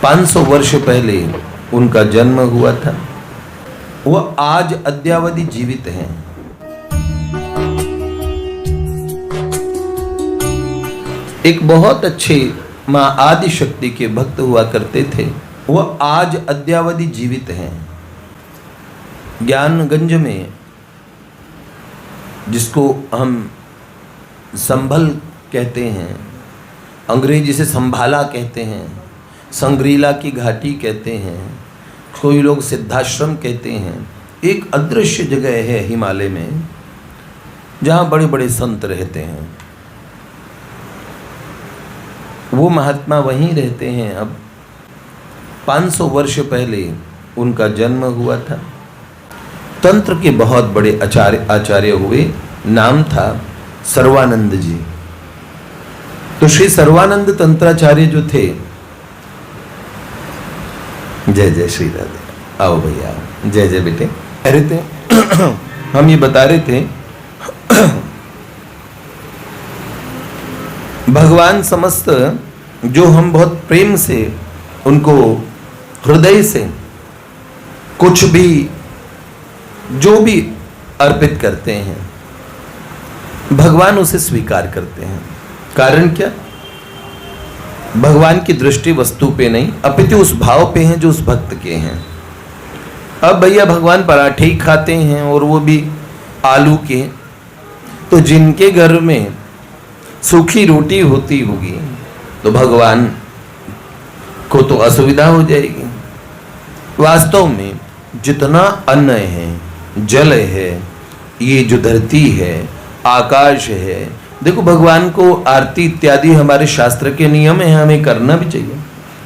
500 वर्ष पहले उनका जन्म हुआ था। वह आज अद्यावधि जीवित हैं। एक बहुत अच्छे मां आदि शक्ति के भक्त हुआ करते थे। वह आज अद्यावधि जीवित हैं। ज्ञानगंज में, जिसको हम संभल कहते हैं, अंग्रेजी से संभाला कहते हैं, संग्रीला की घाटी कहते हैं, कोई लोग सिद्धाश्रम कहते हैं, एक अदृश्य जगह है हिमालय में जहाँ बड़े बड़े संत रहते हैं। वो महात्मा वहीं रहते हैं। अब 500 वर्ष पहले उनका जन्म हुआ था। तंत्र के बहुत बड़े आचार्य हुए। नाम था सर्वानंद जी। तो श्री सर्वानंद तंत्राचार्य जो थे, जय जय श्री राधे, आओ भैया, जय जय बेटे। कह रहे थे हम ये बता रहे थे भगवान समस्त जो हम बहुत प्रेम से उनको हृदय से कुछ भी जो भी अर्पित करते हैं, भगवान उसे स्वीकार करते हैं। कारण क्या? भगवान की दृष्टि वस्तु पे नहीं अपितु उस भाव पे है जो उस भक्त के हैं। अब भैया भगवान पराठे ही खाते हैं और वो भी आलू के, तो जिनके घर में सूखी रोटी होती होगी तो भगवान को तो असुविधा हो जाएगी। वास्तव में जितना अन्न है, जल है, ये जो धरती है, आकाश है, देखो भगवान को आरती इत्यादि हमारे शास्त्र के नियम है, हमें करना भी चाहिए।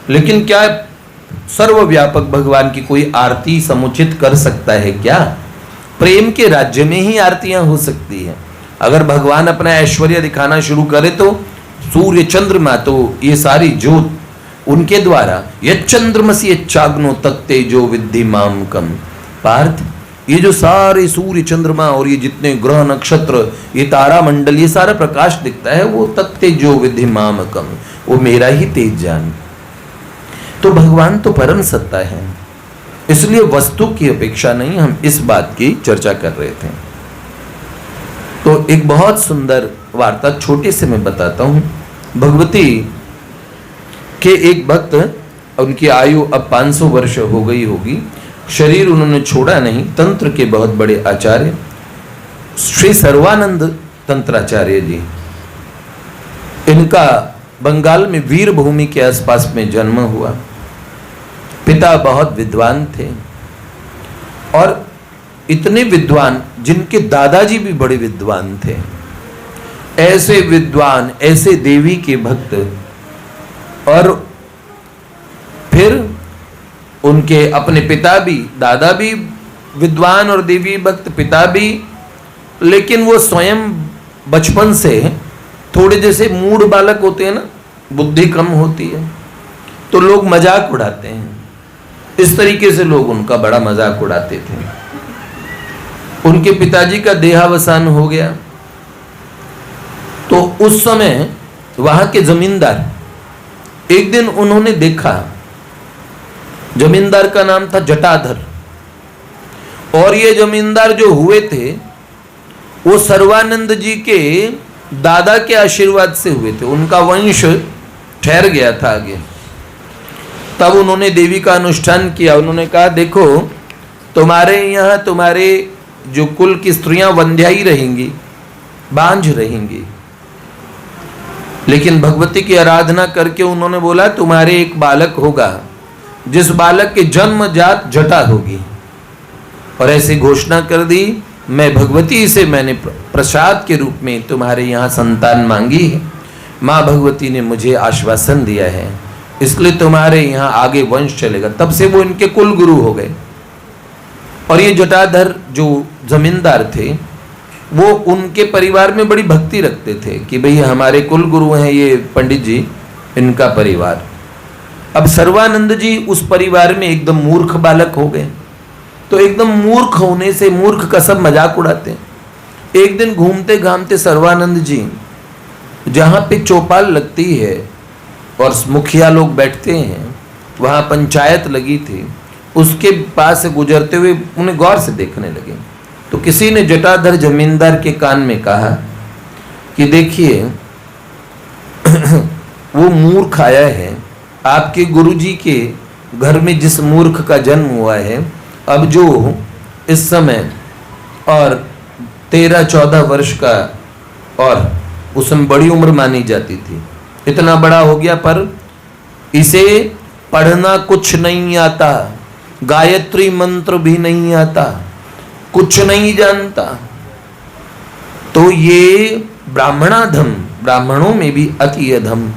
लेकिन क्या सर्वव्यापक भगवान की कोई आरती समुचित कर सकता है क्या? प्रेम के राज्य में ही आरतियां हो सकती है। अगर भगवान अपना ऐश्वर्य दिखाना शुरू करे तो सूर्य चंद्रमा, तो ये सारी ज्योत उनके द्वारा, यच्चंद्रमसि यच्चाग्नो तत्तेजो विद्धि माम कम। पार्थ, ये जो सारे सूर्य चंद्रमा और ये जितने ग्रह नक्षत्र, ये तारा मंडल, ये सारा प्रकाश दिखता है, वो तत्तेजो विद्धि माम कम, वो मेरा ही तेज जान। तो भगवान तो परम सत्ता है, इसलिए वस्तु की अपेक्षा नहीं, हम इस बात की चर्चा कर रहे थे। तो एक बहुत सुंदर वार्ता छोटे से मैं बताता हूं। भगवती के एक भक्त, उनकी आयु अब 500 वर्ष हो गई होगी, शरीर उन्होंने छोड़ा नहीं। तंत्र के बहुत बड़े आचार्य श्री सर्वानंद तंत्राचार्य जी, इनका बंगाल में वीरभूमि के आसपास में जन्म हुआ। पिता बहुत विद्वान थे और इतने विद्वान जिनके दादाजी भी बड़े विद्वान थे। ऐसे विद्वान, ऐसे देवी के भक्त, और फिर उनके अपने पिता भी, दादा भी विद्वान और देवी भक्त, पिता भी, लेकिन वो स्वयं बचपन से थोड़े जैसे मूढ़ बालक होते हैं ना, बुद्धि कम होती है तो लोग मजाक उड़ाते हैं। इस तरीके से लोग उनका बड़ा मजाक उड़ाते थे। उनके पिताजी का देहावसान हो गया तो उस समय वहां के जमींदार, एक दिन उन्होंने देखा, जमींदार का नाम था जटाधर, और ये जमींदार जो हुए थे वो सर्वानंद जी के दादा के आशीर्वाद से हुए थे, उनका वंश ठहर गया था आगे। तब उन्होंने देवी का अनुष्ठान किया। उन्होंने कहा, देखो तुम्हारे यहाँ तुम्हारे जो कुल की स्त्रियां वंध्या ही रहेंगी, बांझ रहेंगी, लेकिन भगवती की आराधना करके उन्होंने बोला तुम्हारे एक बालक होगा जिस बालक के जन्मजात जटा होगी, और ऐसी घोषणा कर दी, मैं भगवती से मैंने प्रसाद के रूप में तुम्हारे यहाँ संतान मांगी है, माँ भगवती ने मुझे आश्वासन दिया है, इसलिए तुम्हारे यहाँ आगे वंश चलेगा। तब से वो इनके कुल गुरु हो गए। और ये जटाधर जो जमींदार थे वो उनके परिवार में बड़ी भक्ति रखते थे कि भाई हमारे कुल गुरु हैं ये पंडित जी, इनका परिवार। अब सर्वानंद जी उस परिवार में एकदम मूर्ख बालक हो गए। तो एकदम मूर्ख होने से मूर्ख का सब मजाक उड़ाते हैं। एक दिन घूमते घामते सर्वानंद जी जहाँ पे चौपाल लगती है और मुखिया लोग बैठते हैं, वहाँ पंचायत लगी थी, उसके पास से गुजरते हुए उन्हें गौर से देखने लगे। तो किसी ने जटाधर जमींदार के कान में कहा कि देखिए वो मूर्ख आया है, आपके गुरुजी के घर में जिस मूर्ख का जन्म हुआ है, अब जो इस समय और 13-14 वर्ष का, और उसमें बड़ी उम्र मानी जाती थी, इतना बड़ा हो गया पर इसे पढ़ना कुछ नहीं आता, गायत्री मंत्र भी नहीं आता, कुछ नहीं जानता, तो ये ब्राह्मणाधम, ब्राह्मणों में भी अति अधम,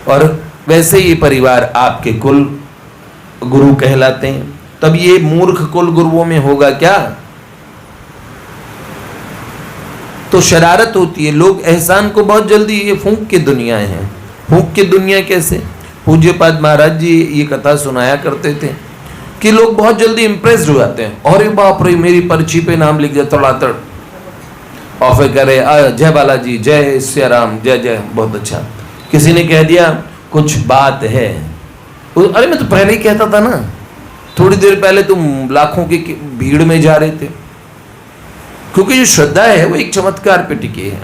और वैसे ये परिवार आपके कुल गुरु कहलाते हैं, तब ये मूर्ख कुल गुरुओं में होगा क्या? तो शरारत होती है। लोग एहसान को बहुत जल्दी, ये फूंक की दुनिया है। फूंक की दुनिया कैसे? पूज्यपाद महाराज जी ये कथा सुनाया करते थे कि लोग बहुत जल्दी इंप्रेस्ड हो जाते हैं, अरे बाप रे मेरी पर्ची पे नाम लिख दिया तड़ातड़, और फिर करे जय बालाजी, जय सिया राम, जय जय, बहुत अच्छा। किसी ने कह दिया कुछ बात है, अरे मैं तो पहले ही कहता था ना, थोड़ी देर पहले तुम लाखों की भीड़ में जा रहे थे। क्योंकि जो श्रद्धा है वो एक चमत्कार पे टिकी है।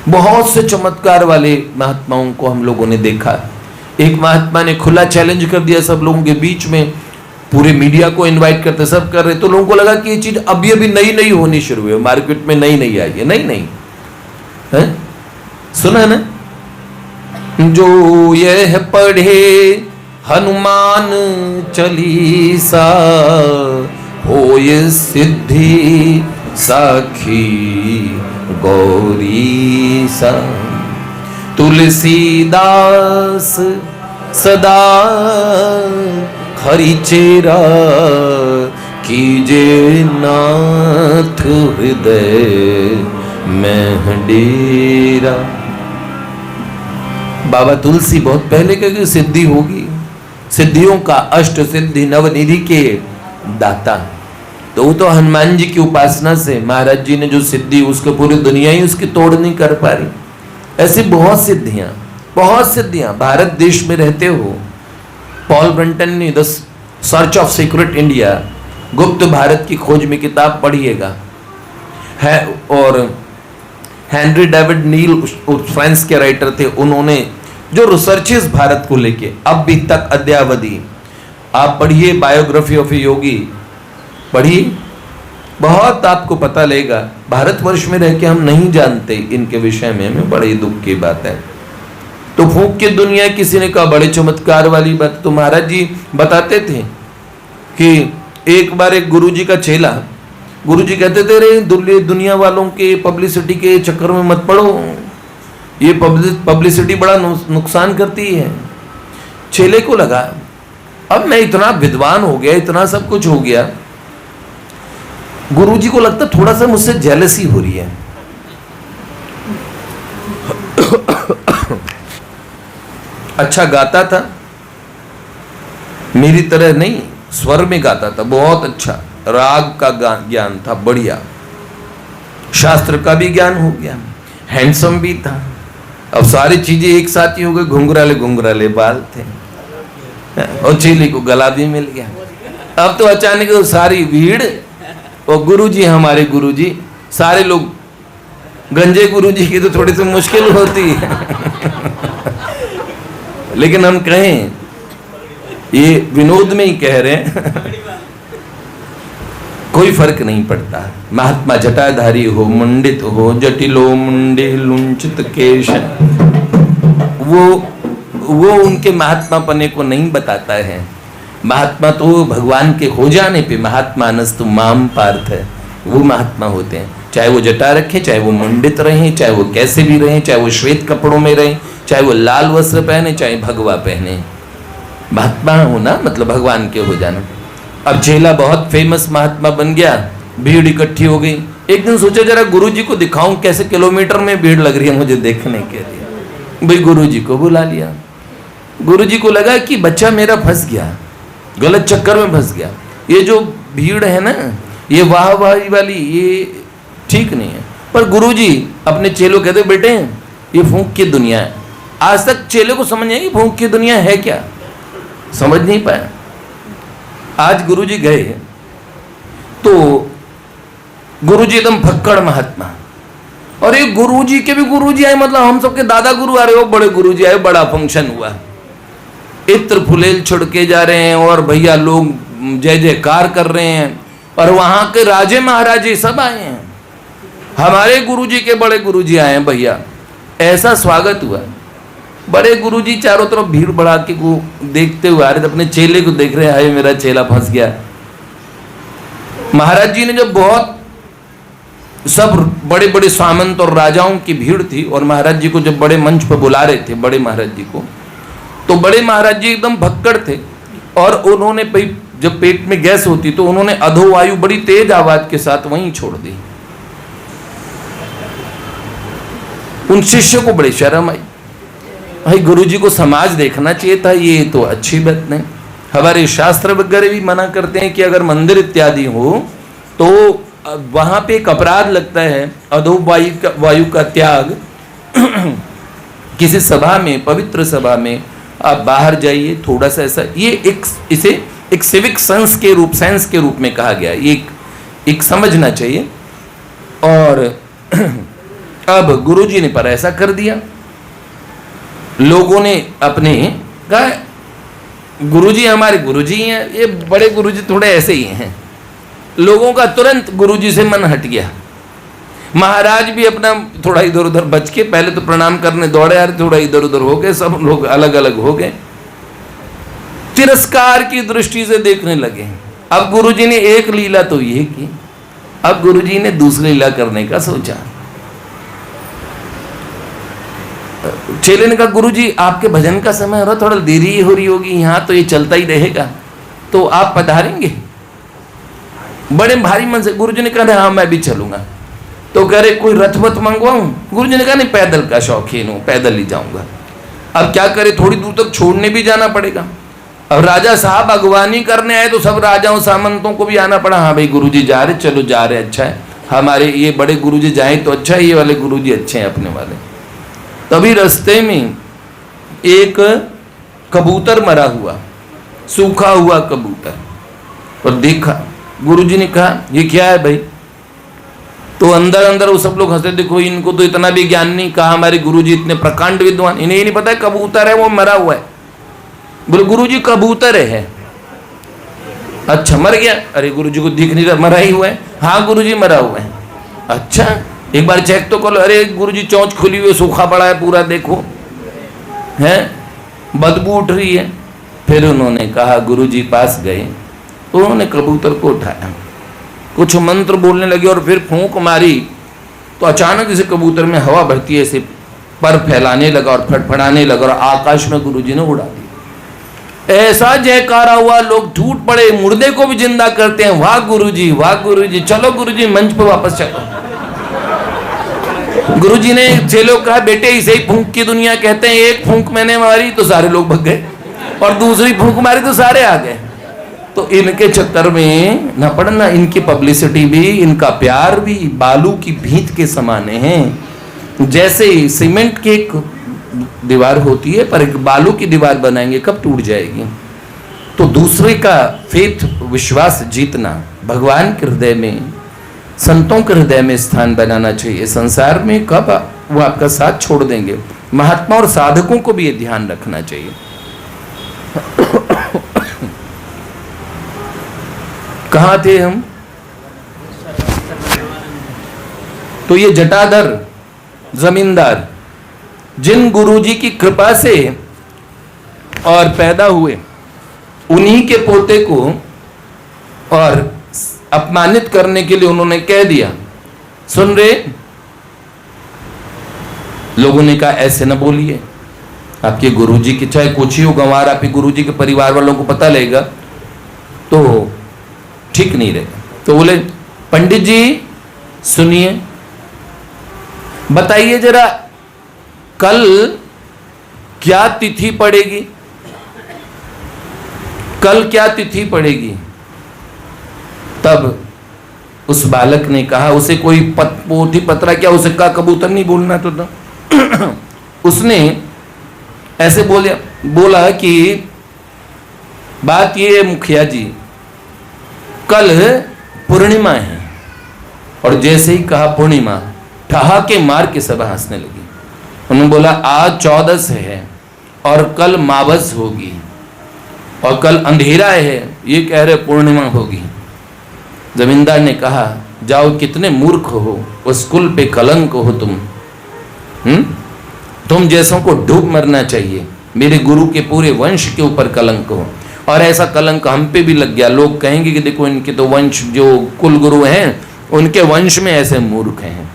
बहुत से चमत्कार वाले महात्माओं को हम लोगों ने देखा। एक महात्मा ने खुला चैलेंज कर दिया सब लोगों के बीच में, पूरे मीडिया को इनवाइट करते, सब कर रहे, तो लोगों को लगा कि ये चीज अभी अभी नई नई होनी शुरू हुई है, मार्केट में नई नई आई है, नई नई है। सुना है ना, जो यह पढ़े हनुमान चालीसा होय सिद्धि साखी गौरी सा, तुलसीदास सदा हरि चेरा कीजे नाथ हृदय में डेरा। बाबा तुलसी बहुत पहले कह कि सिद्धि होगी, सिद्धियों का अष्ट सिद्धि नवनिधि के दाता, तो वो तो हनुमान जी की उपासना से महाराज जी ने जो सिद्धि, उसको पूरी दुनिया ही उसकी तोड़ नहीं कर पा रही। ऐसी बहुत सिद्धियां, बहुत सिद्धियां। भारत देश में रहते हो, पॉल ब्रंटन ने the search of secret India, गुप्त भारत की खोज में किताब पढ़िएगा है, और हेनरी डेविड नील फ्रांस के राइटर थे, उन्होंने जो रिसर्चेस भारत को लेके अब भी तक अद्यावधि, आप पढ़िए बायोग्राफी ऑफ ए योगी, पढ़िए, बहुत आपको पता लगेगा। भारतवर्ष में रह के हम नहीं जानते इनके विषय में, हमें बड़े दुख की बात है। तो फूंक की दुनिया, किसी ने कहा बड़े चमत्कार वाली बात। तो महाराज जी बताते थे कि एक बार एक गुरुजी का चेला, गुरुजी कहते थे रे दुनिया वालों के पब्लिसिटी के चक्कर में मत पड़ो, ये पब्लिसिटी बड़ा नुकसान करती है। चेले को लगा अब मैं इतना विद्वान हो गया, इतना सब कुछ हो गया, गुरुजी को लगता थोड़ा सा मुझसे जेलसी हो रही है। अच्छा गाता था, मेरी तरह नहीं, स्वर में गाता था, बहुत अच्छा, राग का ज्ञान था, बढ़िया, शास्त्र का भी ज्ञान हो गया, हैंडसम भी था। अब सारी चीजें एक साथ ही हो गई, घुंघराले घुंघराले बाल थे, और चेली को गला भी मिल गया। अब तो अचानक तो सारी भीड़, और गुरुजी, हमारे गुरुजी, सारे लोग, गंजे गुरुजी की तो थोड़ी सी मुश्किल होती है लेकिन हम कहें, ये विनोद में ही कह रहे हैं कोई फर्क नहीं पड़ता। महात्मा जटाधारी हो, मुंडित हो, जटिलो मुंडे लुंचित केश, वो उनके महात्मा पने को नहीं बताता है। महात्मा तो भगवान के हो जाने पे, महात्मा नस्तु माम पार्थ है, वो महात्मा होते हैं। चाहे वो जटा रखें, चाहे वो मुंडित रहें, चाहे वो कैसे भी रहें, चाहे वो श्वेत कपड़ों में रहें, चाहे वो लाल वस्त्र पहने, चाहे भगवा पहने, महात्मा होना मतलब भगवान के हो जाना। अब चेला बहुत फेमस महात्मा बन गया, भीड़ इकट्ठी हो गई। एक दिन सोचा जरा गुरुजी को दिखाऊं कैसे किलोमीटर में भीड़ लग रही है मुझे देखने के लिए। भाई गुरुजी को बुला लिया। गुरुजी को लगा कि बच्चा मेरा फंस गया, गलत चक्कर में फंस गया, ये जो भीड़ है ना, ये वाह वाही वाली, ये ठीक नहीं है। पर गुरुजी अपने चेलों कहते, बेटे ये फूंक की दुनिया है। आज तक चेले को समझ नहीं आई फूंक की दुनिया है क्या। समझ नहीं पाया। आज गुरुजी गए तो गुरुजी एकदम फक्कड़ महात्मा, और ये गुरुजी के भी गुरुजी आए, मतलब हम सबके दादा गुरु आ रहे हो, बड़े गुरुजी आए, बड़ा फंक्शन हुआ, इत्र फुलेल छिड़के जा रहे हैं और भैया लोग जय जयकार कर रहे हैं, और वहां के राजे महाराजे सब आए हैं, हमारे गुरुजी के बड़े गुरुजी आए हैं भैया। ऐसा स्वागत हुआ। बड़े गुरुजी चारों तरफ भीड़ बढ़ा के को देखते हुए आ रहे थे, अपने चेले को देख रहे हैं, हाय मेरा चेला फंस गया। महाराज जी ने जब बहुत सब बड़े बड़े सामंत और राजाओं की भीड़ थी, और महाराज जी को जब बड़े मंच पर बुला रहे थे बड़े महाराज जी को, तो बड़े महाराज जी एकदम भक्कड़ थे, और उन्होंने जब पेट में गैस होती तो उन्होंने अधोवायु बड़ी तेज आवाज के साथ वहीं छोड़ दी। उन शिष्य को बड़ी शर्म आई, भाई गुरुजी को समाज देखना चाहिए था, ये तो अच्छी बात नहीं। हमारे शास्त्र वगैरह भी मना करते हैं कि अगर मंदिर इत्यादि हो तो वहां पे एक अपराध लगता है, अधोवायु का त्याग। किसी सभा में, पवित्र सभा में आप बाहर जाइए, थोड़ा सा ऐसा, ये इसे एक सिविक सेंस के रूप में कहा गया, एक समझना चाहिए। और अब गुरुजी ने पर ऐसा कर दिया, लोगों ने अपने कहा गुरुजी हमारे गुरुजी हैं, ये बड़े गुरुजी थोड़े ऐसे ही हैं। लोगों का तुरंत गुरुजी से मन हट गया। महाराज भी अपना थोड़ा इधर उधर बच के, पहले तो प्रणाम करने दौड़े, यार थोड़ा इधर उधर हो गए, सब लोग अलग अलग हो गए, तिरस्कार की दृष्टि से देखने लगे। अब गुरुजी ने एक लीला तो ये की, अब गुरुजी ने दूसरी लीला करने का सोचा। चेले ने कहा गुरुजी आपके भजन का समय हो रहा, थोड़ा देरी हो रही होगी, यहाँ तो ये चलता ही रहेगा, तो आप पधारेंगे? बड़े भारी मन से गुरुजी ने कहा हाँ मैं भी चलूंगा। तो कह रहे कोई रथ वथ मंगवाऊं? गुरुजी ने कहा नहीं, पैदल का शौकीन हूं, पैदल ही जाऊंगा। अब क्या करे, थोड़ी दूर तक छोड़ने भी जाना पड़ेगा। अब राजा साहब अगवानी करने आए तो सब राजाओं सामंतों को भी आना पड़ा। हाँ भाई गुरुजी जा रहे, चलो जा रहे, अच्छा है, हमारे ये बड़े गुरुजी जाए तो अच्छा है, ये वाले गुरुजी अच्छे हैं अपने वाले। तभी रास्ते में एक कबूतर मरा हुआ, सूखा हुआ कबूतर, और देखा। गुरुजी ने कहा ये क्या है भाई? तो अंदर अंदर वो सब लोग हंसे, देखो इनको तो इतना भी ज्ञान नहीं। कहा हमारे गुरुजी इतने प्रकांड विद्वान, इन्हें ये नहीं पता है कबूतर है वो मरा हुआ है। बोले गुरुजी कबूतर है? अच्छा मर गया? अरे गुरुजी को दिख नहीं रहा, मरा ही हुआ है। हाँ गुरुजी मरा हुआ है। अच्छा एक बार चेक तो करो। अरे गुरुजी चोंच खुली हुई, सूखा पड़ा है पूरा, देखो है, बदबू उठ रही है। फिर उन्होंने कहा, गुरुजी पास गए, उन्होंने कबूतर को उठाया, कुछ मंत्र बोलने लगे और फिर फूंक मारी तो अचानक इसे कबूतर में हवा भरती है, ऐसे पर फैलाने लगा और फटफड़ाने लगा और आकाश में गुरुजी ने उड़ा दिया। ऐसा जयकारा हुआ, लोग टूट पड़े, मुर्दे को भी जिंदा करते हैं, वाह गुरुजी, वाह गुरुजी, चलो गुरुजी मंच पर वापस चलो। गुरुजी ने चेलों कहा बेटे इसे ही फूंक की दुनिया कहते हैं, एक फूंक मैंने मारी तो सारे लोग भग गए, और दूसरी फूंक मारी तो सारे आ गए। तो इनके चक्कर में न पड़ना, इनकी पब्लिसिटी भी, इनका प्यार भी बालू की भींत के समाने हैं। जैसे सीमेंट की एक दीवार होती है, पर एक बालू की दीवार बनाएंगे कब टूट जाएगी। तो दूसरे का फेथ, विश्वास जीतना, भगवान के हृदय में, संतों के हृदय में स्थान बनाना चाहिए। संसार में कब वो आपका साथ छोड़ देंगे। महात्मा और साधकों को भी ये ध्यान रखना चाहिए। कहाँ थे हम? तो ये जटाधर जमींदार जिन गुरुजी की कृपा से और पैदा हुए, उन्हीं के पोते को और अपमानित करने के लिए उन्होंने कह दिया। सुन रहे लोगों ने कहा ऐसे न बोलिए, आपके गुरुजी की चाहे कुछ ही हो, गंवार आपके गुरुजी के परिवार वालों को पता लगेगा तो ठीक नहीं रहेगा। तो बोले पंडित जी सुनिए, बताइए जरा कल क्या तिथि पड़ेगी, कल क्या तिथि पड़ेगी? तब उस बालक ने कहा, उसे कोई पोथी पत्रा क्या, उसे कहा कबूतर नहीं बोलना तो था। उसने ऐसे बोला कि बात ये है मुखिया जी, कल पूर्णिमा है, और जैसे ही कहा पूर्णिमा, ठहाके मार के सब हंसने लगी। उन्होंने बोला आज 14 है और कल मावस होगी, और कल अंधेरा है, ये कह रहे पूर्णिमा होगी। जमींदार ने कहा जाओ, कितने मूर्ख हो, उस कुल पे कलंक हो तुम जैसों को डूब मरना चाहिए, मेरे गुरु के पूरे वंश के ऊपर कलंक हो। और ऐसा कलंक हम पे भी लग गया, लोग कहेंगे कि देखो इनके तो वंश, जो कुल गुरु हैं उनके वंश में ऐसे मूर्ख हैं,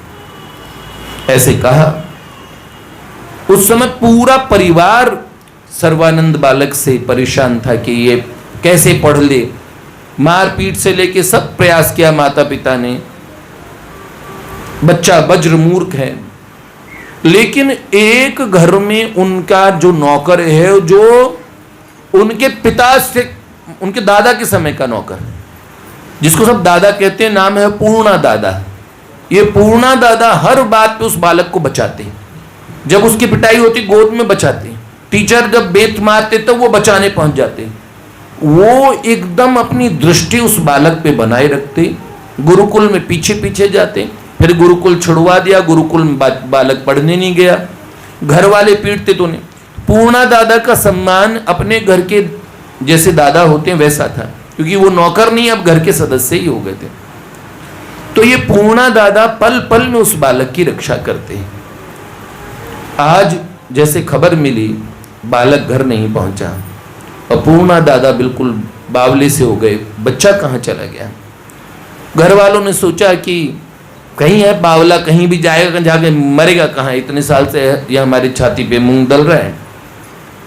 ऐसे कहा। उस समय पूरा परिवार सर्वानंद बालक से परेशान था कि ये कैसे पढ़ ले। मारपीट से लेके सब प्रयास किया माता पिता ने, बच्चा वज्र मूर्ख है। लेकिन एक घर में उनका जो नौकर है, जो उनके पिता से, उनके दादा के समय का नौकर, जिसको सब दादा कहते हैं, नाम है पूर्णा दादा। ये पूर्णा दादा हर बात पे उस बालक को बचाते, जब उसकी पिटाई होती गोद में बचाते, टीचर जब बेत मारते तो वो बचाने पहुंच जाते। वो एकदम अपनी दृष्टि उस बालक पे बनाए रखते, गुरुकुल में पीछे पीछे जाते। फिर गुरुकुल छुड़वा दिया, गुरुकुल में बालक पढ़ने नहीं गया, घर वाले पीटते तो नहीं। पूर्णा दादा का सम्मान अपने घर के जैसे दादा होते हैं वैसा था, क्योंकि वो नौकर नहीं, अब घर के सदस्य ही हो गए थे। तो ये पूर्णा दादा पल पल में उस बालक की रक्षा करते हैं। आज जैसे खबर मिली, बालक घर नहीं पहुंचा और पूर्णा दादा बिल्कुल बावले से हो गए, बच्चा कहाँ चला गया। घर वालों ने सोचा कि कहीं है बावला, कहीं भी जाएगा, जाके मरेगा कहाँ, इतने साल से यह हमारी छाती पे मूंग दल रहा है।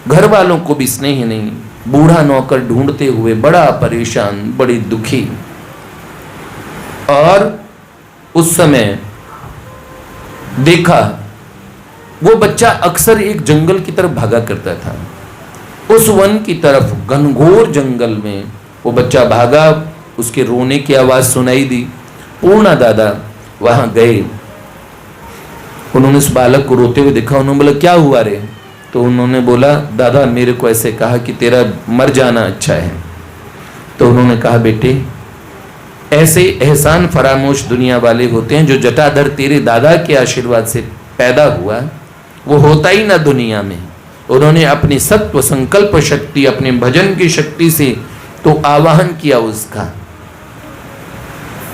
घर वालों को भी स्नेह नहीं, बूढ़ा नौकर ढूंढते हुए बड़ा परेशान, बड़ी दुखी। और उस समय देखा वो बच्चा अक्सर एक जंगल की तरफ भागा करता था। उस वन की तरफ, घनघोर जंगल में वो बच्चा भागा, उसके रोने की आवाज सुनाई दी। पूर्णा दादा वहां गए, उन्होंने उस बालक को रोते हुए देखा। उन्होंने बोला क्या हुआ रे? तो उन्होंने बोला दादा मेरे को ऐसे कहा कि तेरा मर जाना अच्छा है। तो उन्होंने कहा बेटे, ऐसे एहसान फरामोश दुनिया वाले होते हैं, जो जटाधर तेरे दादा के आशीर्वाद से पैदा हुआ वो होता ही ना दुनिया में। उन्होंने अपनी सत्व संकल्प शक्ति, अपने भजन की शक्ति से तो आवाहन किया उसका।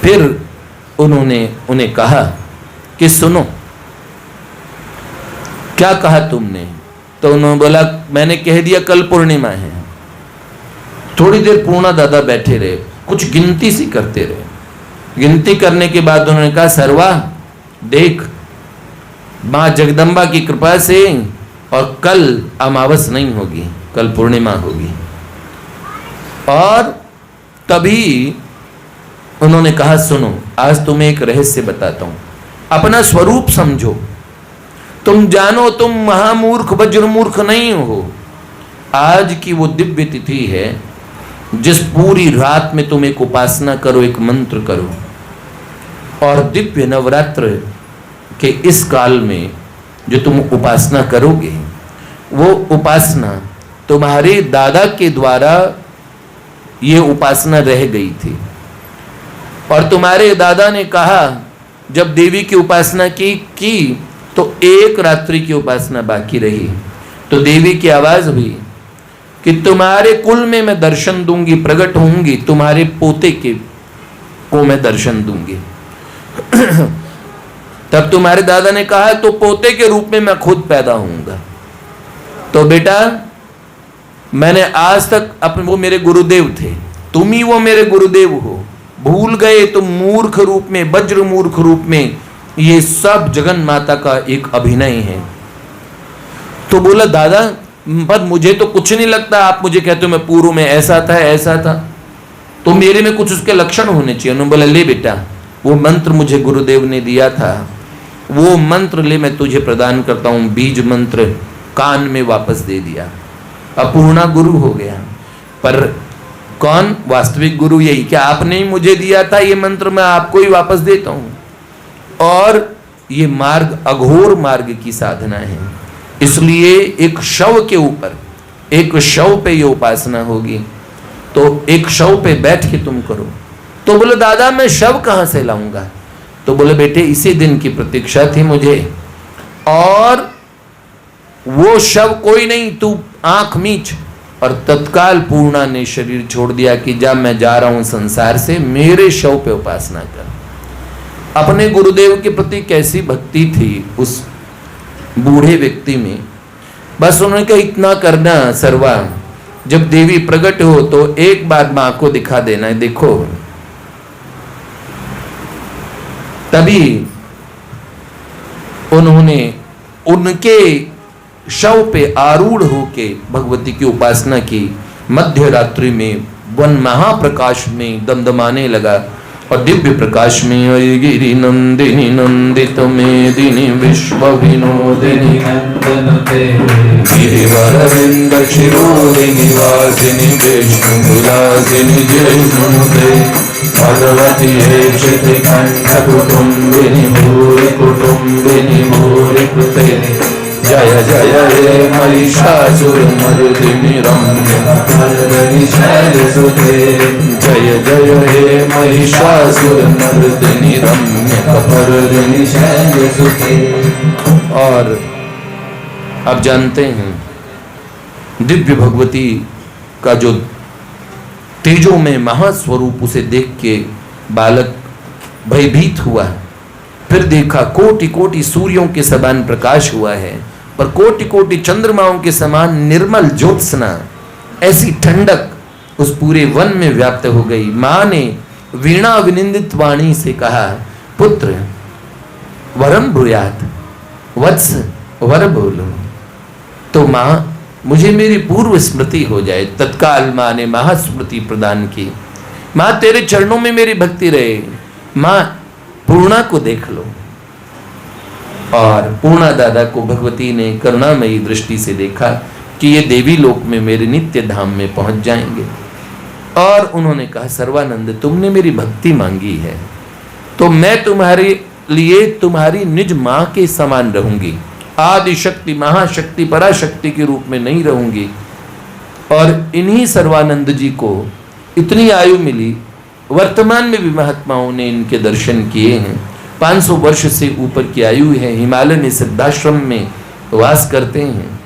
फिर उन्होंने उन्हें कहा कि सुनो, क्या कहा तुमने? तो उन्होंने बोला मैंने कह दिया कल पूर्णिमा है। थोड़ी देर पूर्णा दादा बैठे रहे, कुछ गिनती सी करते रहे। गिनती करने के बाद उन्होंने कहा सर्वा देख, मां जगदम्बा की कृपा से और कल अमावस नहीं होगी, कल पूर्णिमा होगी। और तभी उन्होंने कहा सुनो, आज तुम्हें एक रहस्य बताता हूं, अपना स्वरूप समझो। तुम जानो तुम महामूर्ख वज्रमूर्ख नहीं हो। आज की वो दिव्य तिथि है जिस पूरी रात में तुम एक उपासना करो, एक मंत्र करो, और दिव्य नवरात्र के इस काल में जो तुम उपासना करोगे, वो उपासना तुम्हारे दादा के द्वारा ये उपासना रह गई थी। और तुम्हारे दादा ने कहा जब देवी की उपासना की तो एक रात्रि की उपासना बाकी रही। तो देवी की आवाज हुई कि तुम्हारे कुल में मैं दर्शन दूंगी, प्रकट होंगी, तुम्हारे पोते को मैं दर्शन दूंगी। तब तुम्हारे दादा ने कहा तो पोते के रूप में मैं खुद पैदा होऊंगा। तो बेटा मैंने आज तक वो मेरे गुरुदेव थे, तुम ही वो मेरे गुरुदेव हो, भूल गए तुम मूर्ख रूप में, वज्र मूर्ख रूप में, ये सब जगन माता का एक अभिनय है। तो बोला दादा पर मुझे तो कुछ नहीं लगता, आप मुझे कहते हो मैं पूर्व में ऐसा था, तो मेरे में कुछ उसके लक्षण होने चाहिए। उन्होंने बोला ले बेटा, वो मंत्र मुझे गुरुदेव ने दिया था, वो मंत्र ले मैं तुझे प्रदान करता हूं। बीज मंत्र कान में वापस दे दिया, अपूर्णा गुरु हो गया। पर कौन वास्तविक गुरु? यही क्या आपने ही मुझे दिया था ये मंत्र, मैं आपको ही वापस देता हूं। और ये मार्ग अघोर मार्ग की साधना है, इसलिए एक शव के ऊपर, एक शव पे ये उपासना होगी। तो एक शव पे बैठ के तुम करो। तो बोले दादा मैं शव कहां से लाऊंगा? तो बोले बेटे इसी दिन की प्रतीक्षा थी मुझे, और वो शव कोई नहीं, तू आंख मीच। और तत्काल पूर्णा ने शरीर छोड़ दिया कि जब मैं जा रहा हूं संसार से, मेरे शव पे उपासना कर। अपने गुरुदेव के प्रति कैसी भक्ति थी उस बूढ़े व्यक्ति में। बस उन्होंने कहा इतना करना सर्वा, जब देवी प्रकट हो तो एक बार मां को दिखा देना है। देखो तभी उन्होंने उनके शव पे आरूढ़ होके भगवती की उपासना की। मध्य रात्रि में वन महाप्रकाश में दमदमाने लगा और दिव्य प्रकाश में गिरि नंदिनी नंदित मेदिनी विश्व विनोदिनी नंदनते गिरिवरविंद शिरोदिनी वासिनी विष्णु विलासिनी जयनुते भगवती क्षिति कंठ कुटुंबिनी भूरि कुटुंबिनी भूरि कृते जय जय हे महिषासुरमर्दिनी रम्यकपर्दिनी शैलसुते जय जय हे महिषासुरमर्दिनी रम्यकपर्दिनी शैलसुते। और आप जानते हैं दिव्य भगवती का जो तेजो में महास्वरूप, उसे देख के बालक भयभीत हुआ। फिर देखा कोटि कोटि सूर्यों के समान प्रकाश हुआ है, पर कोटि कोटि चंद्रमाओं के समान निर्मल ज्योत्सना, ऐसी ठंडक उस पूरे वन में व्याप्त हो गई। मां ने वीणा विनिंदित वाणी से कहा, पुत्र वरम ब्रूयात, वत्स वर बोलो। तो मां मुझे मेरी पूर्व स्मृति हो जाए। तत्काल मां ने महास्मृति प्रदान की। मां तेरे चरणों में मेरी भक्ति रहे, मां पूर्णा को देख लो। और पूर्णा दादा को भगवती ने करुणामयी दृष्टि से देखा कि ये देवी लोक में मेरे नित्य धाम में पहुंच जाएंगे। और उन्होंने कहा सर्वानंद तुमने मेरी भक्ति मांगी है तो मैं तुम्हारे लिए तुम्हारी निज मां के समान रहूंगी, आदि शक्ति महाशक्ति पराशक्ति के रूप में नहीं रहूंगी। और इन्हीं सर्वानंद जी को इतनी आयु मिली, वर्तमान में भी महात्माओं ने इनके दर्शन किए हैं। 500 वर्ष से ऊपर की आयु है, हिमालय में सिद्धाश्रम में वास करते हैं।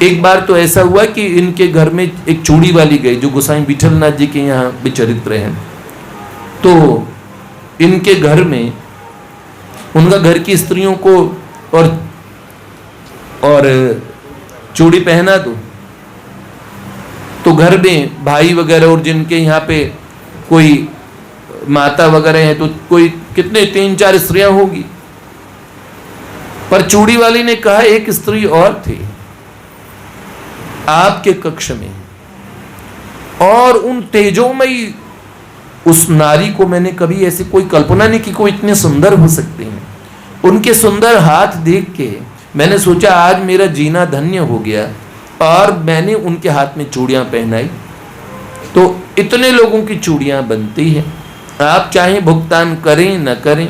एक बार तो ऐसा हुआ कि इनके घर में एक चूड़ी वाली गई, जो गोसाई विठलनाथ जी के यहाँ भी चरित्र हैं। तो इनके घर में उनका घर की स्त्रियों को और चूड़ी पहना दो, तो घर में भाई वगैरह और जिनके यहाँ पे कोई माता वगैरह है तो कोई कितने 3-4 स्त्रियां होगी। पर चूड़ी वाली ने कहा एक स्त्री और थी आपके कक्ष में, और उन तेजोमयी उस नारी को मैंने कभी ऐसी कोई कल्पना नहीं की कोई इतने सुंदर हो सकते हैं। उनके सुंदर हाथ देख के मैंने सोचा आज मेरा जीना धन्य हो गया, और मैंने उनके हाथ में चूड़ियां पहनाई। तो इतने लोगों की चूड़ियां बनती हैं, आप चाहे भुगतान करें न करें।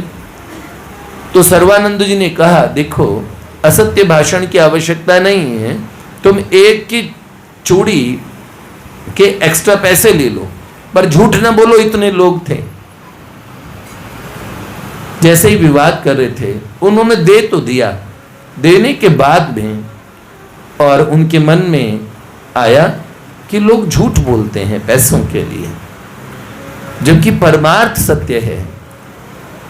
तो सर्वानंद जी ने कहा देखो असत्य भाषण की आवश्यकता नहीं है, तुम एक की चूड़ी के एक्स्ट्रा पैसे ले लो, पर झूठ न बोलो इतने लोग थे। जैसे ही विवाद कर रहे थे उन्होंने दे तो दिया, देने के बाद में और उनके मन में आया कि लोग झूठ बोलते हैं पैसों के लिए, जबकि परमार्थ सत्य है,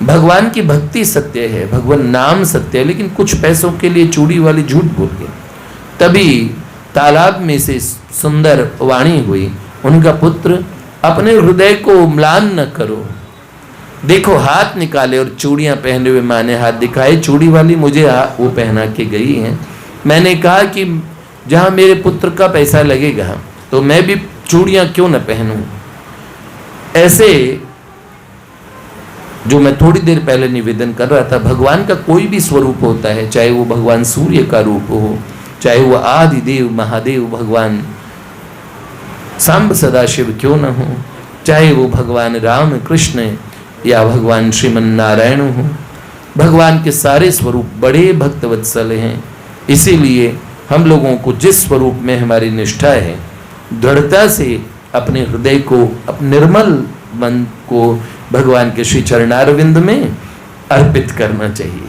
भगवान की भक्ति सत्य है, भगवान नाम सत्य है, लेकिन कुछ पैसों के लिए चूड़ी वाली झूठ बोल गए। तभी तालाब में से सुंदर वाणी हुई, उनका पुत्र अपने हृदय को म्लान न करो। देखो हाथ निकाले और चूड़ियां पहने हुए माँ ने हाथ दिखाए, चूड़ी वाली मुझे वो पहना के गई हैं। मैंने कहा कि जहां मेरे पुत्र का पैसा लगेगा तो मैं भी चूड़ियां क्यों न पहनूं। ऐसे जो मैं थोड़ी देर पहले निवेदन कर रहा था, भगवान का कोई भी स्वरूप होता है, चाहे वो भगवान सूर्य का रूप हो, चाहे वो आदि देव महादेव भगवान सांब सदाशिव क्यों न हो, चाहे वो भगवान राम कृष्ण या भगवान श्रीमन नारायण हो, भगवान के सारे स्वरूप बड़े भक्तवत्सल हैं। इसीलिए हम लोगों को जिस स्वरूप में हमारी निष्ठा है दृढ़ता से अपने हृदय को, अपने निर्मल मन को भगवान के श्री चरणारविंद में अर्पित करना चाहिए।